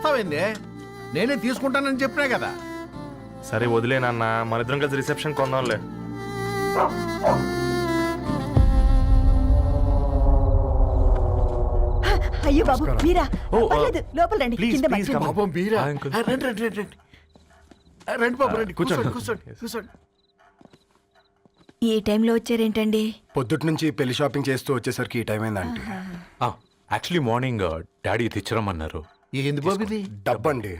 చూస్తావేంది? నేనే తీసుకుంటానని చెప్పినా కదా. సరే వదిలేనన్నా, మన ఇద్దరం కలిసి రిసెప్షన్ కొందాంలే. అయ్యో బాబు మీరా? ఓ, పర్లేదు, లోపల రండి. ప్లీజ్, కింద ప్లీజ్ మంచం. కమ్. పాపం మీరా? ఆ, అంకుల్. రండి రండి రండి రండి. రండి బాబు రండి, కూర్చోండి కూర్చోండి కూర్చోండి. ఈ టైంలో వచ్చారేంటండి? పొద్దుటి నుంచి పెళ్లి షాపింగ్ చేస్తూ వచ్చేసరికి ఈ టైం అయిందండి. యాక్చువల్లీ మార్నింగ్ డాడీ తెచ్చరమన్నారు. ఏంది బాబు ఇది? డబ్బండి.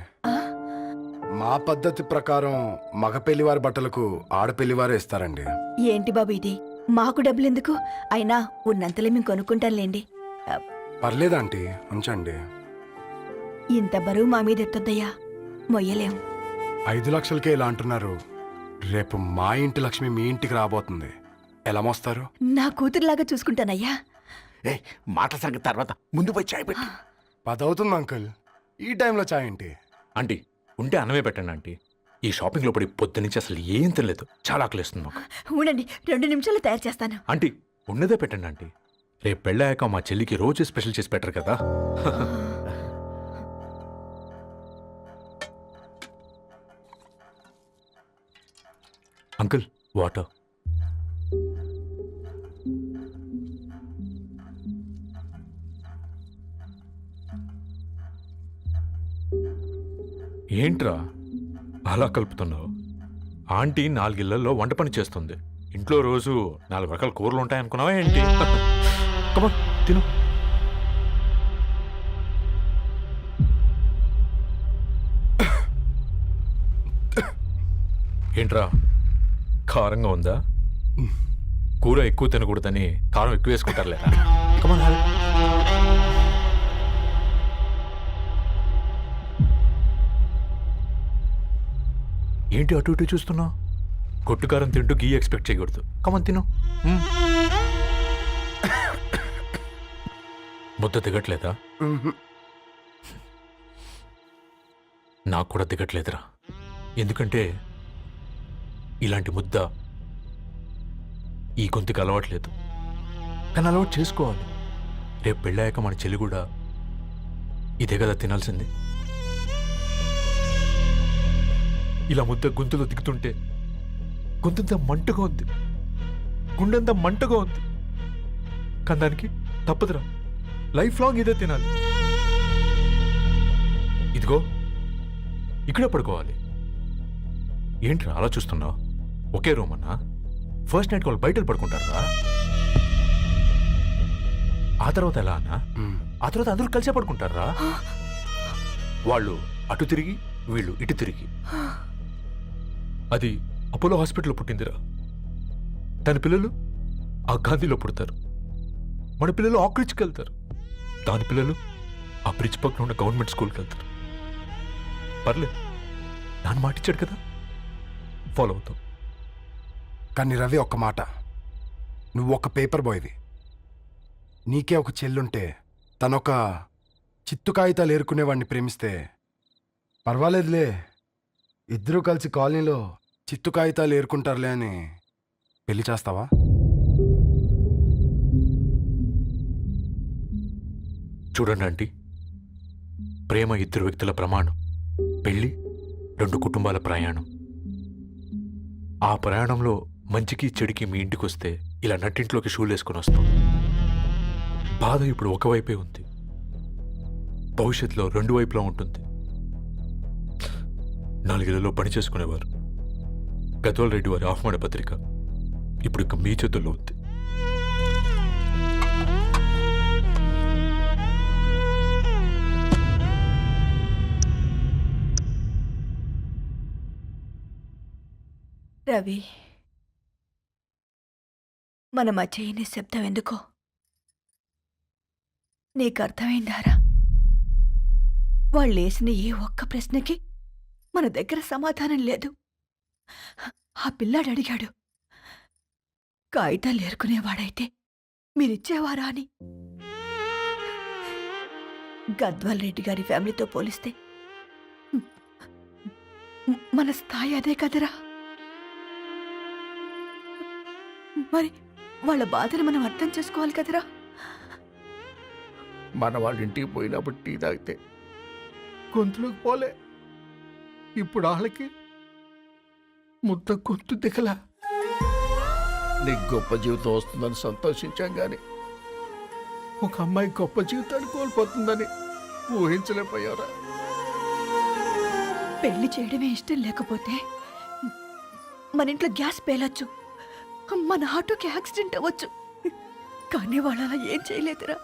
మా పద్ధతి ప్రకారం మగ పెళ్లివారి బట్టలకు ఆడపెళ్లివారే ఇస్తారండి. ఏంటి బాబు ఇది? మాకు డబ్బులు ఎందుకు? అయినా ఉన్నంతలే మేము కొనుక్కుంటాంలేండి. పర్లేదంటీ, ఉంచండి. ఇంత బరువు మా మీద ఎత్తొద్దయ్యా, మొయ్యలేం. 5 లక్షలకే ఇలా అంటున్నారు. రేపు మా ఇంటి లక్ష్మి మీ ఇంటికి రాబోతుంది. ఎలా మోస్తారు? నా కూతురులాగా చూసుకుంటానయ్యా. ఏ మాటల సంగతి తర్వాత, ముందు పోయి చాయ్ పెట్టి. 10 అవుతుంది అంకుల్, ఈ టైంలో చాయ్ ఏంటి? ఆంటీ ఉంటే అన్నమే పెట్టండి ఆంటీ. ఈ షాపింగ్లో పడి పొద్దు నుంచి అసలు ఏం తినలేదు, చాలా ఆకలిస్తుంది మాకు. ఉండండి, 2 నిమిషాలు తయారు చేస్తాను. ఆంటీ ఉన్నదే పెట్టండి ఆంటీ. రేపు పెళ్ళాక మా చెల్లికి రోజు స్పెషల్ చేసి పెట్టరు కదా. Uncle water. ఏంట్రా అలా కలుపుతున్నావు? ఆంటీ 4 ఇళ్లలో వంట పని చేస్తుంది. ఇంట్లో రోజు 4 రకాల కూరలు ఉంటాయనుకున్నావా ఏంటి? కమా తిను. ఏంట్రా కారంగా ఉందా? కూర ఎక్కువ తినకూడదని కారం ఎక్కువ వేసుకుంటారులేరా. కమా. ఏంటి అటు ఇటు చూస్తున్నావు? కొట్టుకారం తింటూ గీ ఎక్స్పెక్ట్ చేయకూడదు. కమన్ తిను. ముద్ద దిగట్లేదా? నాకు కూడా దిగట్లేదురా. ఎందుకంటే ఇలాంటి ముద్ద ఈ గొంతుకి అలవాట్లేదు. కానీ అలవాటు చేసుకోవాలి. రేపు పెళ్ళాక మన చెల్లి కూడా ఇదే కదా తినాల్సింది. ఇలా ముద్ద గొంతులో దిగుతుంటే గొంతంతా మంటగా ఉంది, గుండెంతా మంటగా ఉంది. కానీ దానికి తప్పదురా, లైఫ్ లాంగ్ ఇదే తినాలి. ఇదిగో ఇక్కడే పడుకోవాలి. ఏంట్రా అలా చూస్తున్నావు? ఒకే రూమ్ అన్నా? ఫస్ట్ నైట్ వాళ్ళు బయట పడుకుంటారా? ఆ తర్వాత ఎలా అన్నా? ఆ తర్వాత అందరూ కలిసే పడుకుంటారా? వాళ్ళు అటు తిరిగి, వీళ్ళు ఇటు తిరిగి. అది అపోలో హాస్పిటల్లో పుట్టిందిరా. తన పిల్లలు ఆ గాంధీలో పుడతారు. మన పిల్లలు ఆ బ్రిడ్జ్కి వెళ్తారు. దాని పిల్లలు ఆ బ్రిడ్జ్ పక్కన ఉన్న గవర్నమెంట్ స్కూల్కి వెళ్తారు. పర్లేదు, నాన్న మాట ఇచ్చాడు కదా, ఫాలో అవుతాం. కానీ రవి, ఒక్క మాట. నువ్వు ఒక పేపర్ బాయ్వి. నీకే ఒక చెల్లుంటే తనొక చిత్తు కాగితాలు ఏరుకునేవాడిని ప్రేమిస్తే పర్వాలేదులే, ఇద్దరూ కలిసి కాలనీలో చిత్తు కాగితాలు ఏరుకుంటారులే అని పెళ్లి చేస్తావా? చూడండి ఆంటీ, ప్రేమ 2 వ్యక్తుల ప్రమాణం, పెళ్లి 2 కుటుంబాల ప్రయాణం. ఆ ప్రయాణంలో మంచికి చెడుకి మీ ఇంటికి వస్తే ఇలా నట్టింట్లోకి షూలు వేసుకుని వస్తాం. బాధ ఇప్పుడు ఒకవైపే ఉంది, భవిష్యత్తులో 2 వైపులా ఉంటుంది. 4 ఇళ్లలో పని చేసుకునేవారు గద్వాల్ రెడ్డి వారి ఆహ్వాన పత్రిక ఇప్పుడు ఇక మీ చేతుల్లో ఉంది. రవి, మన మధ్య ఈ నిశ్శబ్దం ఎందుకో నీకు అర్థమైందారా? వాళ్ళేసిన ఏ ఒక్క ప్రశ్నకి మన దగ్గర సమాధానం లేదు. ఆ పిల్లాడు అడిగాడు, కాగితాలు ఏరుకునేవాడైతే మీరిచ్చేవారా అని. గద్వాల్ రెడ్డి గారి ఫ్యామిలీతో పోలిస్తే మన స్థాయి అదే కదరా. మరి వాళ్ళ బాధను మనం అర్థం చేసుకోవాలి కదరా. మన వాళ్ళ ఇంటికి పోయినప్పుడు టీ తాగితే గొంతులోకి పోలే. ఇప్పుడు వాళ్ళకి ముద్ద గొంతు దిగలా. నీకు గొప్ప జీవితం వస్తుందని సంతోషించాం కానీ ఒక అమ్మాయి గొప్ప జీవితాన్ని కోల్పోతుందని ఊహించలేకపోయారా? పెళ్లి చేయడమే ఇష్టం లేకపోతే మన ఇంట్లో గ్యాస్ పేలొచ్చు, మన ఆటోకి యాక్సిడెంట్ అవ్వచ్చు, కానీ వాళ్ళు అలా ఏం చేయలేదురా.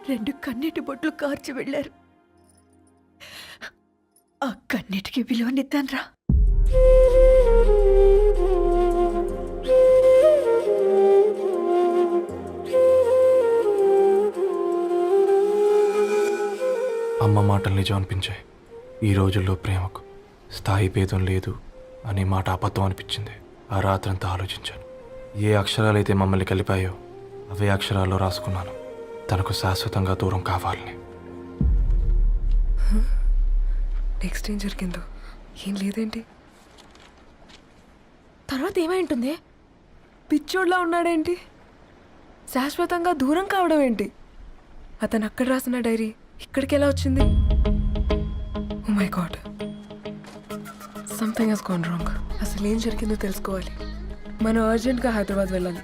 2 కన్నీటి బొట్లు కార్చి వెళ్ళారు. ఆ కన్నీటికి విలువనిద్దాన్రా. అమ్మ మాటలు నిజం అనిపించాయి. ఈ రోజుల్లో ప్రేమకు స్థాయి భేదం లేదు అనే మాట అబద్ధం అనిపించింది. ఆ రాత్రంతా ఆలోచించాను. ఏ అక్షరాలైతే మమ్మల్ని కలిపాయో అవే అక్షరాల్లో రాసుకున్నాను, తనకు శాశ్వతంగా దూరం కావాలని. నెక్స్ట్ ఏం జరిగిందో ఏం లేదేంటి? తర్వాత ఏమై ఉంటుంది? పిచ్చోడ్లా ఉన్నాడేంటి? శాశ్వతంగా దూరం కావడం ఏంటి? అతను అక్కడ రాసిన డైరీ ఇక్కడికి ఎలా వచ్చింది? Oh my god, something has gone wrong. అసలు ఏం జరిగిందో తెలుసుకోవాలి. మనం అర్జెంట్గా హైదరాబాద్ వెళ్ళాలి.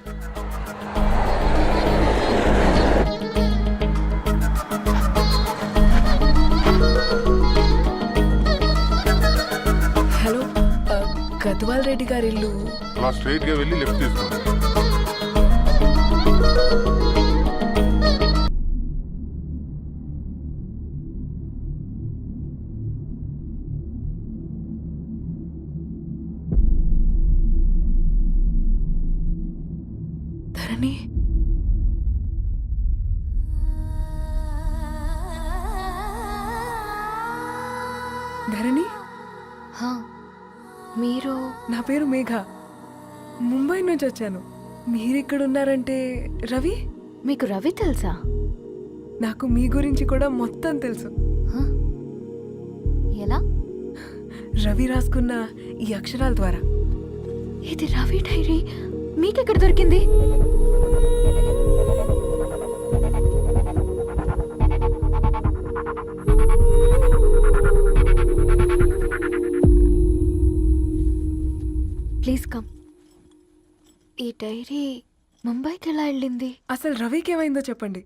హలో, గద్వాల్ రెడ్డి గారి ఇల్లు. అలా స్ట్రైట్ గా వెళ్ళి లెఫ్ట్ తీసుకోండి. ధరణి, ధరణి, మీరు? నా పేరు మేఘ, ముంబై నుంచి వచ్చాను. మీరు ఇక్కడ ఉన్నారంటే రవి? మీకు రవి తెలుసా? నాకు మీ గురించి కూడా మొత్తం తెలుసు. హ? ఎలా? రవి రాసుకున్న ఈ అక్షరాల ద్వారా. ఇది రవి డైరీ మీకెక్కడ దొరికింది? Please come. ఈ డైరీ ముంబైకి ఎలా వెళ్ళింది? అసలు రవికి ఏమైందో చెప్పండి.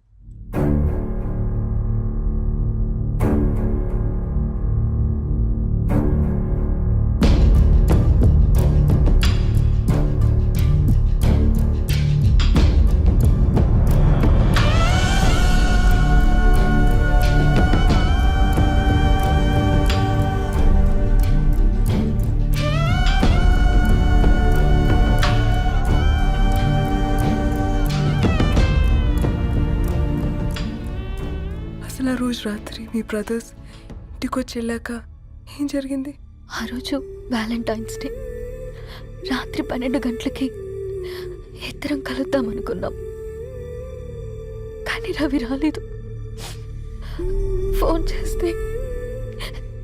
అసలు ఆ రోజు రాత్రి మీ బ్రదర్స్ ఇంటికి వచ్చి వెళ్ళాక ఏం జరిగింది? ఆ రోజు వ్యాలంటైన్స్ డే రాత్రి 12 గంటలకి ఇద్దరం కలుద్దాం అనుకున్నాం, కానీ రవి రాలేదు. ఫోన్ చేస్తే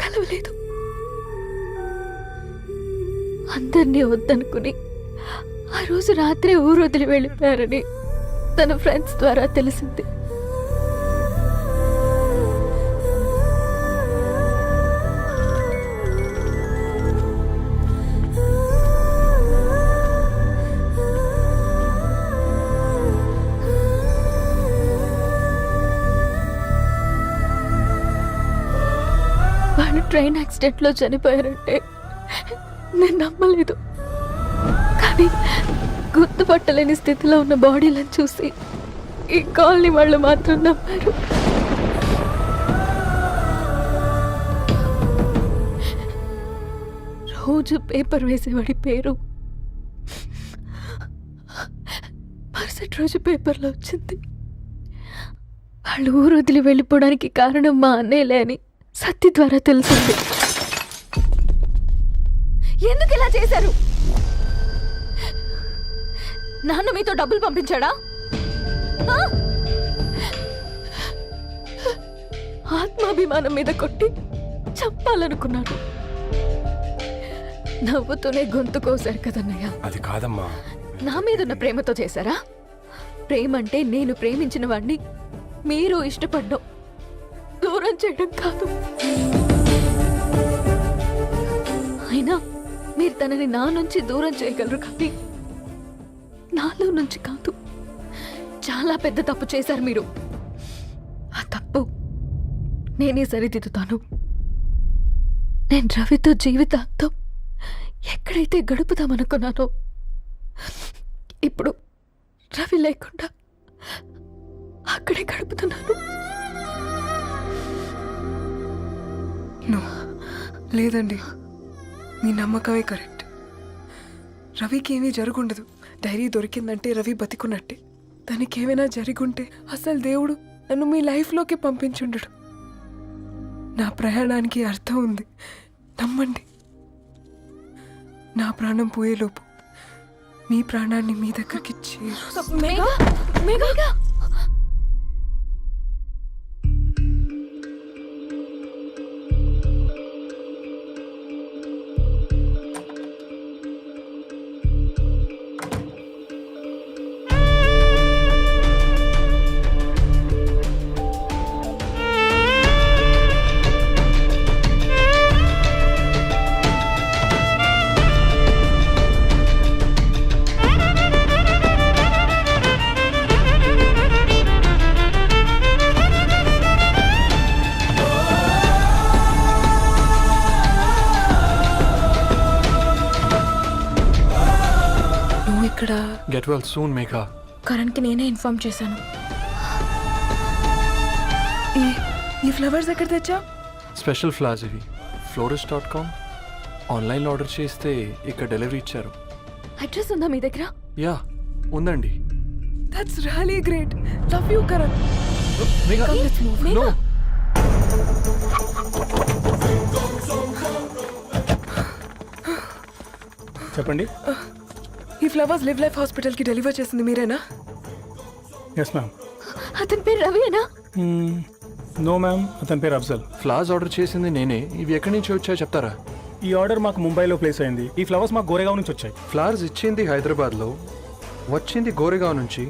కలవలేదు. అందరినీ వద్దనుకుని ఆ రోజు రాత్రి ఊరు వదిలి వెళ్ళిపోయారని తన ఫ్రెండ్స్ ద్వారా తెలిసింది. వాళ్ళు ట్రైన్ యాక్సిడెంట్లో చనిపోయారంటే నేను నమ్మలేదు, కానీ గుర్తుపట్టలేని స్థితిలో ఉన్న బాడీలను చూసి ఈ కాలనీ వాళ్ళు మాత్రం నమ్మారు. రోజు పేపర్ వేసేవాడి పేరు మరుసటి రోజు పేపర్లో వచ్చింది. వాళ్ళు ఊరు వదిలి వెళ్ళిపోవడానికి కారణం మా అన్నయ్యలే అని సత్తి ద్వారా తెలిసింది. ఎందుకు ఇలా చేశారు? నాన్న మీతో డబ్బులు పంపించాడా? ఆత్మాభిమానం మీద కొట్టి చంపాలనుకున్నాడు. నవ్వుతూనే గొంతు కోసారు కదన్నయ్య. అది కాదమ్మా. నా మీదున్న ప్రేమతో చేశారా? ప్రేమంటే నేను ప్రేమించిన వాడిని మీరు ఇష్టపడ్డం దూరం చేయడం కాదు. అయినా మీరు తనని నా నుంచి దూరం చేయగలరు కానీ నాలో నుంచి కాదు. చాలా పెద్ద తప్పు చేశారు మీరు. ఆ తప్పు నేనే సరిదిద్దుతాను. నేను రవితో జీవితాంతం ఎక్కడైతే గడుపుదామనుకున్నానో ఇప్పుడు రవి లేకుండా అక్కడే గడుపుతున్నాను. లేదండి, మీ నమ్మకమే కరెక్ట్. రవికి ఏమీ జరుగుండదు. డైరీ దొరికిందంటే రవి బతికున్నట్టే. తనకేమైనా జరుగుంటే అసలు దేవుడు నన్ను మీ లైఫ్లోకి పంపించుండడు. నా ప్రయాణానికి అర్థం ఉంది, నమ్మండి. నా ప్రాణం పోయేలోపు మీ ప్రాణాన్ని మీ దగ్గరికి ఇక్కడ గెట్ వెల్ సూన్ మేఘా. కరణ్కి నేనే ఇన్ఫార్మ్ చేశాను. ఈ ఫ్లవర్స్ ఎక్కడ తెచ్చా? స్పెషల్ ఫ్లవర్స్ ఇవి. florist.com ఆన్లైన్లో ఆర్డర్ చేస్తే ఇక్కడ డెలివరీ ఇచ్చారు. అడ్రస్ ఉందా మీ దగ్గర? యా ఉందండి. That's really great. Love you Karan. Megha no. చెప్పండి. ఈ ఫ్లవర్స్ లివ్ లైఫ్ హాస్పిటల్కి డెలివర్ చేసింది మీరేనా? Yes ma'am. అతని పేరు రవియేనా? నో మ్యామ్, అతని పేరు అఫ్జల్. ఫ్లవర్స్ ఆర్డర్ చేసింది నేనే. ఇవి ఎక్కడి నుంచి వచ్చాయో చెప్తారా? ఈ ఆర్డర్ మాకు ముంబైలో ప్లేస్ అయింది. ఈ ఫ్లవర్స్ మాకు గోరేగావ్ నుంచి వచ్చాయి. ఫ్లవర్స్ ఇచ్చింది హైదరాబాద్లో, వచ్చింది గోరేగావ్ నుంచి.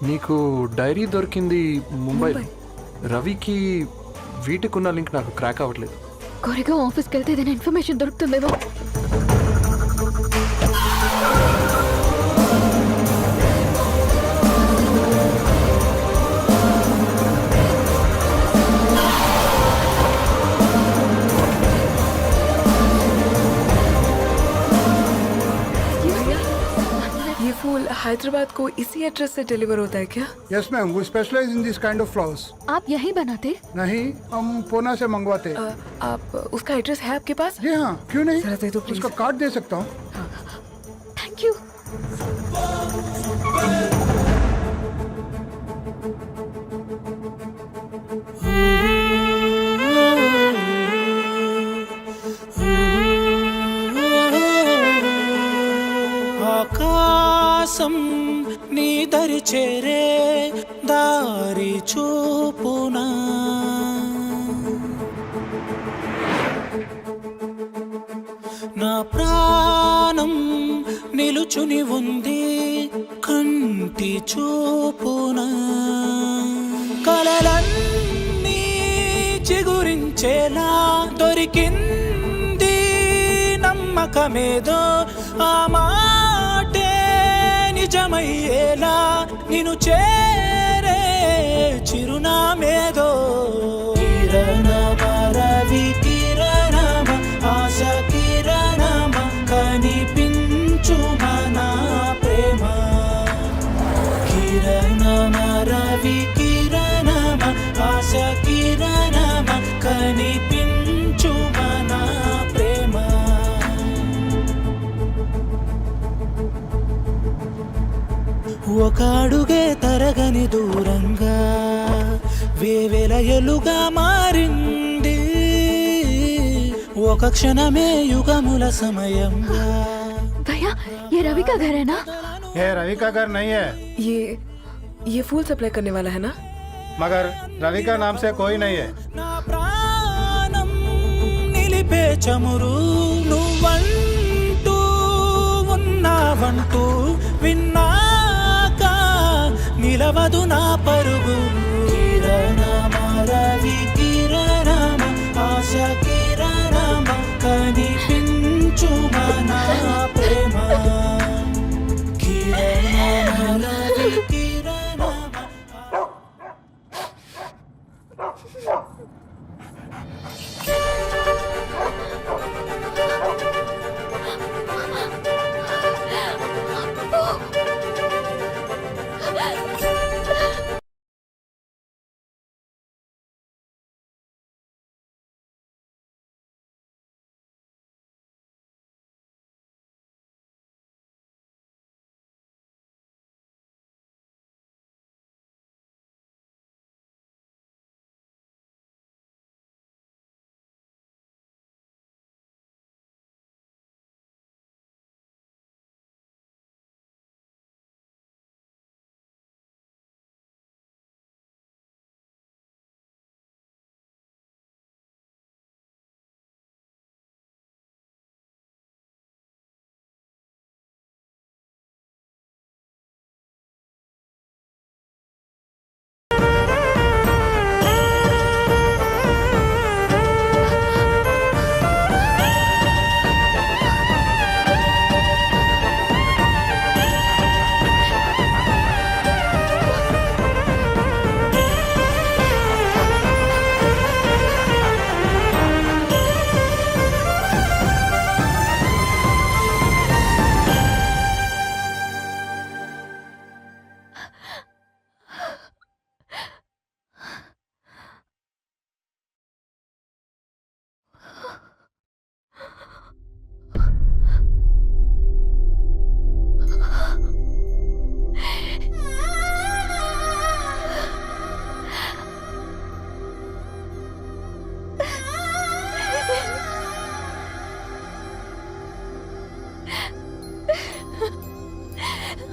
నీకు డైరీ దొరికింది ముంబైలో. రవికి వీటికున్న లింక్ నాకు క్రాక్ అవ్వట్లేదు. కోరేగావ్ ఆఫీస్కి వెళ్తే ఏదైనా ఇన్ఫర్మేషన్ దొరుకుతుందేమో. ये फूल हैदराबाद को इसी एड्रेस से डिलीवर होता है क्या? यस मैम, वो specialise in this kind of flowers. आप यही बनाते? नहीं, हम पूना से मंगवाते. आप उसका एड्रेस है आपके पास? जी हाँ, क्यों नहीं. जरा दे दो प्लीज. उसका कार्ड दे सकता हूँ. Thank you. ఆకాశం నీ దరి చేరే దారి చూపునా, నా ప్రాణం నిలుచుని ఉంది కంటి చూపునా, కలలన్నీ చిగురించేలా దొరికింది నమ్మకమేదో, ఆ మాటే నిజమయ్యేలా నిన్ను చేరే చిరునామేదో. కిరణమ రవి కిరణమ ఆశ కిరణమ కనిపించు మన ప్రేమ. కిరణమ రవి కిరణమ ఆశ కిరణమ కనిపించు మన ప్రేమ. ఒక అడుగే తరగని దూరంగా వేవేల ఎలుగా మారింది, ఒక క్షణమే యుగముల సమయంగా. भैया ये रवि का घर है ना? ये रवि का घर नहीं है, ये फूल सप्लाई करने वाला है ना? मगर रवि का नाम से कोई नहीं है. నా ప్రాణం నిలిపే చమురు నువ్వంటూ ఉన్నావంటూ విన్నాక నిలవదు నా పరుగు. కిరణమ రవి కిరణమ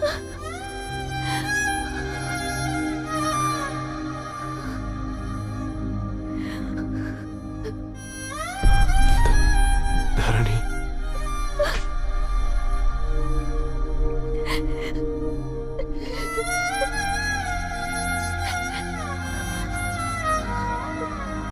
ఆ